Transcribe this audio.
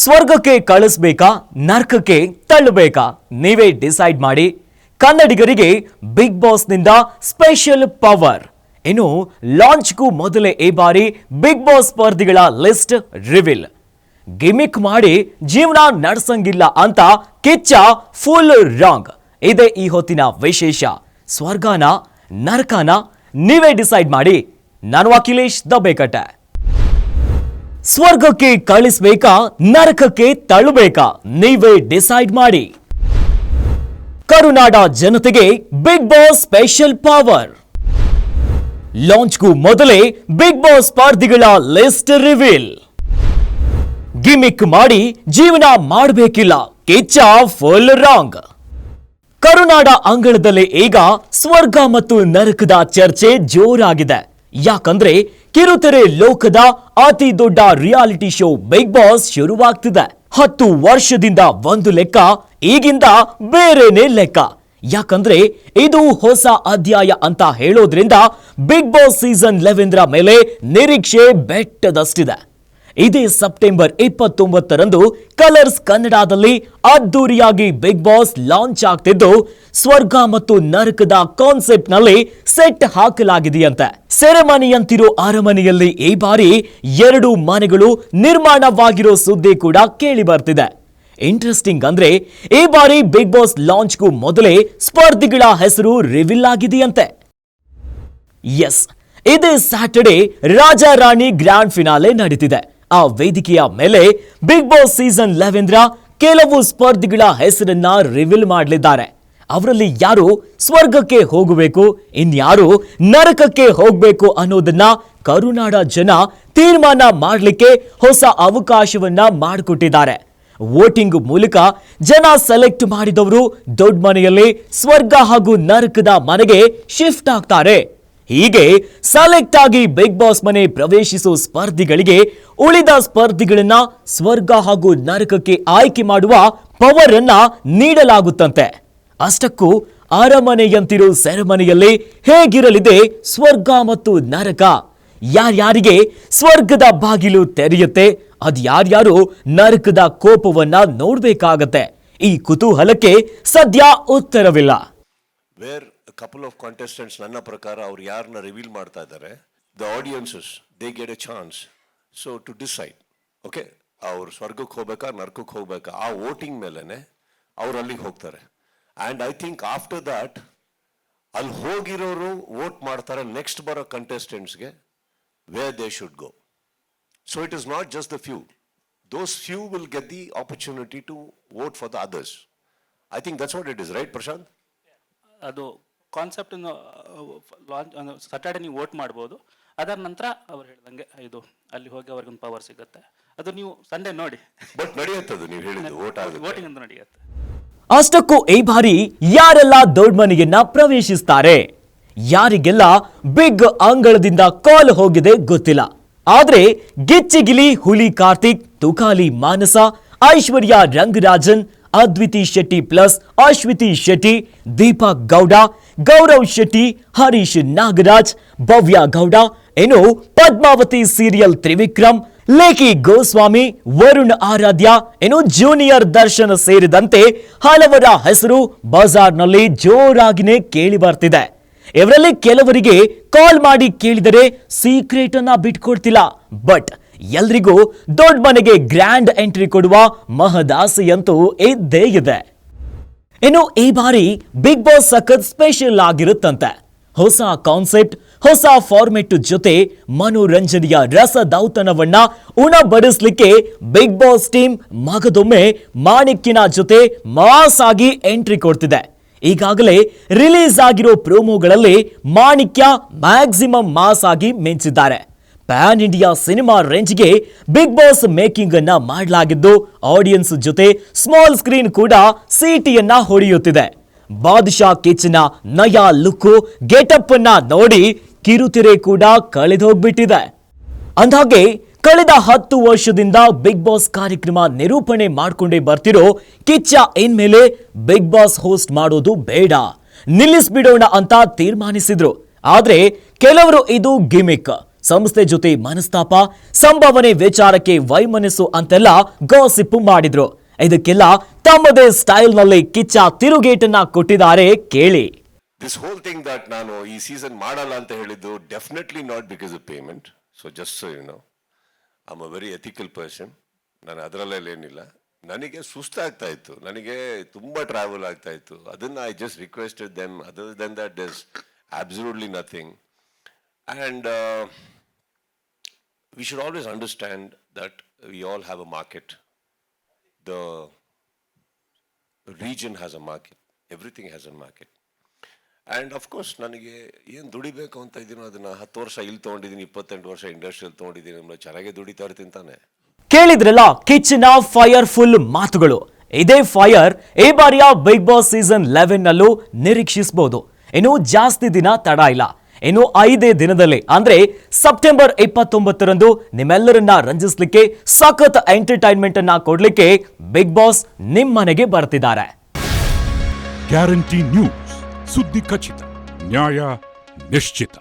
ಸ್ವರ್ಗಕ್ಕೆ ಕಳಿಸಬೇಕಾ ನರಕಕ್ಕೆ ತಳ್ಳಬೇಕಾ ನೀವೇ ಡಿಸೈಡ್ ಮಾಡಿ. ಕನ್ನಡಿಗರಿಗೆ ಬಿಗ್ ಬಾಸ್ನಿಂದ ಸ್ಪೆಷಲ್ ಪವರ್. ಇನ್ನು ಲಾಂಚ್ಗೂ ಮೊದಲೇ ಈ ಬಾರಿ ಬಿಗ್ ಬಾಸ್ ಸ್ಪರ್ಧಿಗಳ ಲಿಸ್ಟ್ ರಿವೀಲ್. ಗಿಮಿಕ್ ಮಾಡಿ ಜೀವನ ನಡೆಸಂಗಿಲ್ಲ ಅಂತ ಕಿಚ್ಚ ಫುಲ್ ರಾಂಗ್. ಇದೇ ಈ ಹೊತ್ತಿನ ವಿಶೇಷ. ಸ್ವರ್ಗನ ನರಕನ ನೀವೇ ಡಿಸೈಡ್ ಮಾಡಿ. ನಾನು ಅಖಿಲೇಶ್ ದಬೇಕಟ್ಟೆ. ಸ್ವರ್ಗಕ್ಕೆ ಕಳಿಸಬೇಕಾ ನರಕಕ್ಕೆ ತಳ್ಳಬೇಕಾ ನೀವೇ ಡಿಸೈಡ್ ಮಾಡಿ. ಕರುನಾಡ ಜನತೆಗೆ ಬಿಗ್ ಬಾಸ್ ಸ್ಪೆಷಲ್ ಪವರ್. ಲಾಂಚ್ಗೂ ಮೊದಲೇ ಬಿಗ್ ಬಾಸ್ ಸ್ಪರ್ಧಿಗಳ ಲಿಸ್ಟ್ ರಿವೀಲ್. ಗಿಮಿಕ್ ಮಾಡಿ ಜೀವನ ಮಾಡಬೇಕಿಲ್ಲ, ಕಿಚ್ಚ ಫುಲ್ ರಾಂಗ್. ಕರುನಾಡ ಅಂಗಳದಲ್ಲಿ ಈಗ ಸ್ವರ್ಗ ಮತ್ತು ನರಕದ ಚರ್ಚೆ ಜೋರಾಗಿದೆ. ಯಾಕಂದ್ರೆ ಕಿರುತೆರೆ ಲೋಕದ ಅತಿ ದೊಡ್ಡ ರಿಯಾಲಿಟಿ ಶೋ ಬಿಗ್ ಬಾಸ್ ಶುರುವಾಗ್ತಿದೆ. 10 ವರ್ಷದಿಂದ ಒಂದು ಲೆಕ್ಕ, ಈಗಿಂದ ಬೇರೆನೇ ಲೆಕ್ಕ. ಯಾಕಂದ್ರೆ ಇದು ಹೊಸ ಅಧ್ಯಾಯ ಅಂತ ಹೇಳೋದ್ರಿಂದ ಬಿಗ್ ಬಾಸ್ ಸೀಸನ್ 11 ರ ಮೇಲೆ ನಿರೀಕ್ಷೆ ಬೆಟ್ಟದಷ್ಟಿದೆ. ಇದೇ ಸೆಪ್ಟೆಂಬರ್ 29ರಂದು ಕಲರ್ಸ್ ಕನ್ನಡದಲ್ಲಿ ಅದ್ದೂರಿಯಾಗಿ ಬಿಗ್ ಬಾಸ್ ಲಾಂಚ್ ಆಗ್ತಿದ್ದು, ಸ್ವರ್ಗ ಮತ್ತು ನರಕದ ಕಾನ್ಸೆಪ್ಟ್ ನಲ್ಲಿ ಸೆಟ್ ಹಾಕಲಾಗಿದೆಯಂತೆ. ಸೆರೆಮನಿಯಂತಿರೋ ಅರಮನೆಯಲ್ಲಿ ಈ ಬಾರಿ 2 ಮನೆಗಳು ನಿರ್ಮಾಣವಾಗಿರೋ ಸುದ್ದಿ ಕೂಡ ಕೇಳಿ ಬರ್ತಿದೆ. ಇಂಟ್ರೆಸ್ಟಿಂಗ್ ಅಂದ್ರೆ ಈ ಬಾರಿ ಬಿಗ್ ಬಾಸ್ ಲಾಂಚ್ಗೂ ಮೊದಲೇ ಸ್ಪರ್ಧಿಗಳ ಹೆಸರು ರಿವೀಲ್ ಆಗಿದೆಯಂತೆ. ಎಸ್, ಇದೇ Saturday Raja Rani grand finale ನಡೀತಿದೆ. ಆ ವೇದಿಕೆಯ ಮೇಲೆ ಬಿಗ್ ಬಾಸ್ ಸೀಸನ್ 11 ರ ಕೆಲವು ಸ್ಪರ್ಧಿಗಳ ಹೆಸರನ್ನ ರಿವೀಲ್ ಮಾಡಲಿದ್ದಾರೆ. ಅವರಲ್ಲಿ ಯಾರು ಸ್ವರ್ಗಕ್ಕೆ ಹೋಗಬೇಕು, ಇನ್ಯಾರು ನರಕಕ್ಕೆ ಹೋಗಬೇಕು ಅನ್ನೋದನ್ನ ಕರುನಾಡ ಜನ ತೀರ್ಮಾನ ಮಾಡಲಿಕ್ಕೆ ಹೊಸ ಅವಕಾಶವನ್ನ ಮಾಡಿಕೊಟ್ಟಿದ್ದಾರೆ. ವೋಟಿಂಗ್ ಮೂಲಕ ಜನ ಸೆಲೆಕ್ಟ್ ಮಾಡಿದವರು ದೊಡ್ಡ ಮನೆಯಲ್ಲಿ ಸ್ವರ್ಗ ಹಾಗೂ ನರಕದ ಮನೆಗೆ ಶಿಫ್ಟ್ ಆಗ್ತಾರೆ. ಹೀಗೆ ಸೆಲೆಕ್ಟ್ ಆಗಿ ಬಿಗ್ ಬಾಸ್ ಮನೆ ಪ್ರವೇಶಿಸುವ ಸ್ಪರ್ಧಿಗಳಿಗೆ ಉಳಿದ ಸ್ಪರ್ಧಿಗಳನ್ನ ಸ್ವರ್ಗ ಹಾಗೂ ನರಕಕ್ಕೆ ಆಯ್ಕೆ ಮಾಡುವ ಪವರ್ ಅನ್ನ ನೀಡಲಾಗುತ್ತಂತೆ. ಅಷ್ಟಕ್ಕೂ ಅರಮನೆಯಂತಿರೋ ಸೆರೆಮನೆಯಲ್ಲಿ ಹೇಗಿರಲಿದೆ ಸ್ವರ್ಗ ಮತ್ತು ನರಕ? ಯಾರ್ಯಾರಿಗೆ ಸ್ವರ್ಗದ ಬಾಗಿಲು ತೆರೆಯುತ್ತೆ, ಅದ್ಯಾರ್ಯಾರು ನರಕದ ಕೋಪವನ್ನ ನೋಡ್ಬೇಕಾಗತ್ತೆ? ಈ ಕುತೂಹಲಕ್ಕೆ ಸದ್ಯ ಉತ್ತರವಿಲ್ಲ. couple of contestants ನನ್ನ ಪ್ರಕಾರ ಅವ್ರು ಯಾರನ್ನ ರಿವೀಲ್ ಮಾಡ್ತಾ ಇದ್ದಾರೆ, the audiences they get a chance so to decide, okay, ಅವ್ರು ಸ್ವರ್ಗಕ್ಕೆ ಹೋಗ್ಬೇಕಾ ನರಕಕ್ಕೆ ಹೋಗ್ಬೇಕಾ ಆ ವೋಟಿಂಗ್ ಮೇಲೆನೆ ಅವ್ರು ಅಲ್ಲಿಗೆ ಹೋಗ್ತಾರೆ. and I think after that ಅಲ್ಲಿ ಹೋಗಿರೋರು ವೋಟ್ ಮಾಡ್ತಾರೆ ನೆಕ್ಸ್ಟ್ ಬರೋ ಕಂಟೆಸ್ಟೆಂಟ್ಸ್ಗೆ where they should go. So it is not just the few, those few will get the opportunity to vote for the others. I think that's what it is, right Prashant? ಅದು concept launch Saturday ನೀವು vote ಮಾಡ್ಬೋದು. ಅದರ ನಂತರ ಅವ್ರು ಹೇಳ್ದಂಗೆ ಇದು ಅಲ್ಲಿ ಹೋಗಿ ಅವ್ರಿಗೊಂದು ಪವರ್ ಸಿಗುತ್ತೆ. ಅದು ನೀವು ಸಂಡೇ ನೋಡಿ. ಬಟ್ ನಡೆಯುತ್ತೆ, ನೀವು ಹೇಳಿದ್ದು ವೋಟಿಂಗ್ ಅಂತ ನಡೆಯುತ್ತೆ. ಅಷ್ಟಕ್ಕೂ ಈ ಬಾರಿ ಯಾರೆಲ್ಲ ದೊಡ್ಡ ಮನೆಯನ್ನ ಪ್ರವೇಶಿಸ್ತಾರೆ, ಯಾರಿಗೆಲ್ಲ ಬಿಗ್ ಅಂಗಳದಿಂದ ಕಾಲ್ ಹೋಗಿದೆ ಗೊತ್ತಿಲ್ಲ. ಆದ್ರೆ ಗಿಚ್ಚಿಗಿಲಿ ಹುಲಿ ಕಾರ್ತಿಕ್, ತುಕಾಲಿ ಮಾನಸ, ಐಶ್ವರ್ಯ ರಂಗರಾಜನ್, ಅದ್ವಿತಿ ಶೆಟ್ಟಿ ಪ್ಲಸ್ ಅಶ್ವಿತಿ ಶೆಟ್ಟಿ, ದೀಪಕ್ ಗೌಡ, ಗೌರವ್ ಶೆಟ್ಟಿ, ಹರೀಶ್ ನಾಗರಾಜ್, ಭವ್ಯ ಗೌಡ, ಇನ್ನು ಪದ್ಮಾವತಿ ಸೀರಿಯಲ್ ತ್ರಿವಿಕ್ರಮ್, ಲೇಖಿ ಗೋಸ್ವಾಮಿ, ವರುಣ್ ಆರಾಧ್ಯ, ಇನ್ನು ಜೂನಿಯರ್ ದರ್ಶನ್ ಸೇರಿದಂತೆ ಹಲವರ ಹೆಸರು ಬಜಾರ್ನಲ್ಲಿ ಜೋರಾಗಿನೇ ಕೇಳಿ ಬರ್ತಿದೆ. ಇವರಲ್ಲಿ ಕೆಲವರಿಗೆ ಕಾಲ್ ಮಾಡಿ ಕೇಳಿದರೆ ಸೀಕ್ರೆಟ್ ಅನ್ನ ಬಿಟ್ಕೊಡ್ತಿಲ್ಲ. ಬಟ್ ಎಲ್ರಿಗೂ ದೊಡ್ಡ ಮನೆಗೆ ಗ್ರ್ಯಾಂಡ್ ಎಂಟ್ರಿ ಕೊಡುವ ಮಹದಾಸೆಯಂತೂ ಇದ್ದೇ ಇದೆ. ಇನ್ನು ಈ ಬಾರಿ ಬಿಗ್ ಬಾಸ್ ಸಖತ್ ಸ್ಪೆಷಲ್ ಆಗಿರುತ್ತಂತೆ. ಹೊಸ ಕಾನ್ಸೆಪ್ಟ್, ಹೊಸ ಫಾರ್ಮೆಟ್ ಜೊತೆ ಮನೋರಂಜನೆಯ ರಸದೌತಣವನ್ನ ಉಣಬಡಿಸ್ಲಿಕ್ಕೆ ಬಿಗ್ ಬಾಸ್ ಟೀಮ್ ಮಗದೊಮ್ಮೆ ಮಾಣಿಕ್ಯನ ಜೊತೆ ಮಾಸ್ ಆಗಿ ಎಂಟ್ರಿ ಕೊಡ್ತಿದೆ. ಈಗಾಗಲೇ ರಿಲೀಸ್ ಆಗಿರೋ ಪ್ರೋಮೋಗಳಲ್ಲಿ ಮಾಣಿಕ್ಯ ಮ್ಯಾಕ್ಸಿಮಮ್ ಮಾಸ್ ಆಗಿ ಮಿಂಚಿದ್ದಾರೆ. ಪ್ಯಾನ್ ಇಂಡಿಯಾ ಸಿನಿಮಾ ರೇಂಜ್ಗೆ ಬಿಗ್ ಬಾಸ್ ಮೇಕಿಂಗ್ ಅನ್ನ ಮಾಡಲಾಗಿದ್ದು, ಆಡಿಯನ್ಸ್ ಜೊತೆ ಸ್ಮಾಲ್ ಸ್ಕ್ರೀನ್ ಕೂಡ ಸಿಟಿಯನ್ನ ಹೊಡೆಯುತ್ತಿದೆ. ಬಾದ್ಶಾ ಕಿಚ್ಚನ ನಯಾ ಲುಕ್ ಗೆಟಪ್ ಅನ್ನ ನೋಡಿ ಕಿರುತೆರೆ ಕೂಡ ಕಳೆದೋಗ್ಬಿಟ್ಟಿದೆ. ಅಂದ್ಹಾಗೆ ಕಳೆದ 10 ವರ್ಷದಿಂದ ಬಿಗ್ ಬಾಸ್ ಕಾರ್ಯಕ್ರಮ ನಿರೂಪಣೆ ಮಾಡ್ಕೊಂಡೇ ಬರ್ತಿರೋ ಕಿಚ್ಚ ಇನ್ಮೇಲೆ ಬಿಗ್ ಬಾಸ್ ಹೋಸ್ಟ್ ಮಾಡೋದು ಬೇಡ, ನಿಲ್ಲಿಸ್ಬಿಡೋಣ ಅಂತ ತೀರ್ಮಾನಿಸಿದ್ರು. ಆದ್ರೆ ಕೆಲವರು ಇದು ಗಿಮಿಕ್, ಸಂಸ್ಥೆ ಜೊತೆ ಮನಸ್ತಾಪ, ಸಂಭಾವನೆ ವಿಚಾರಕ್ಕೆ ವೈಮನಸ್ಸು ಅಂತೆಲ್ಲ ಗಾಸಿಪ್ ಮಾಡಿದ್ರು. ಇದಕ್ಕೆಲ್ಲ ತಮ್ಮದೇ ಸ್ಟೈಲ್ನಲ್ಲಿ ಕಿಚ್ಚ ತಿರುಗೇಟನ್ನ ಕೊಟ್ಟಿದ್ದಾರೆ, ಕೇಳಿ. ದಿಸ್ ಹೋಲ್ ಥಿಂಗ್ ದಟ್ ನಾನು ಈ ಸೀಸನ್ ಮಾಡಲ್ಲ ಅಂತ ಹೇಳಿದ್ದು definitely not because of payment. So just you know, I am a very ethical person. ನಾನು ಅದರಲ್ಲೆಲ್ಲ ಏನಿಲ್ಲ. ನನಗೆ ಸುಸ್ತಾಗ್ತಾ ಇತ್ತು, ನನಗೆ ತುಂಬ ಟ್ರಾವೆಲ್ ಆಗ್ತಾ ಇತ್ತು. ಅದನ್ನು I just requested them. Other than that is absolutely nothing. And we should always understand that we all have a market. The region has a market. Everything has a market. And of course, ನನಗೆ ಏನು ದುಡಿಬೇಕು ಅಂತ ಇದೀನೋ ಅದನ್ನು 10 ವರ್ಷ ಇಲ್ಲಿ ತೊಗೊಂಡಿದ್ದೀನಿ, 28 ವರ್ಷ ಇಂಡಸ್ಟ್ರಿಯಲ್ಲಿ ತೊಗೊಂಡಿದ್ದೀನಿ, ನಮ್ಮ ಚೆನ್ನಾಗೇ ದುಡಿತಾ ಇರ್ತೀನಿ ತಾನೆ. ಕೇಳಿದ್ರಲ್ಲ ಕಿಚ್ಚಿನ ಫೈರ್ಫುಲ್ ಮಾತುಗಳು. ಇದೇ ಫೈರ್ ಈ ಬಾರಿಯ ಬಿಗ್ ಬಾಸ್ ಸೀಸನ್ 11 ನಲ್ಲೂ ನಿರೀಕ್ಷಿಸಬಹುದು. ಇನ್ನು ಜಾಸ್ತಿ ದಿನ ತಡ ಇಲ್ಲ. ಇನ್ನು 5 ದಿನದಲ್ಲಿ ಅಂದ್ರೆ ಸೆಪ್ಟೆಂಬರ್ 29ರಂದು ನಿಮ್ಮೆಲ್ಲರನ್ನ ರಂಜಿಸಲಿಕ್ಕೆ, ಸಖತ್ ಎಂಟರ್ಟೈನ್ಮೆಂಟ್ ಅನ್ನ ಕೊಡ್ಲಿಕ್ಕೆ ಬಿಗ್ ಬಾಸ್ ನಿಮ್ಮನೆಗೆ ಬರ್ತಿದ್ದಾರೆ. ಗ್ಯಾರಂಟಿ ನ್ಯೂಸ್, ಸುದ್ದಿ ಖಚಿತ, ನ್ಯಾಯ ನಿಶ್ಚಿತ.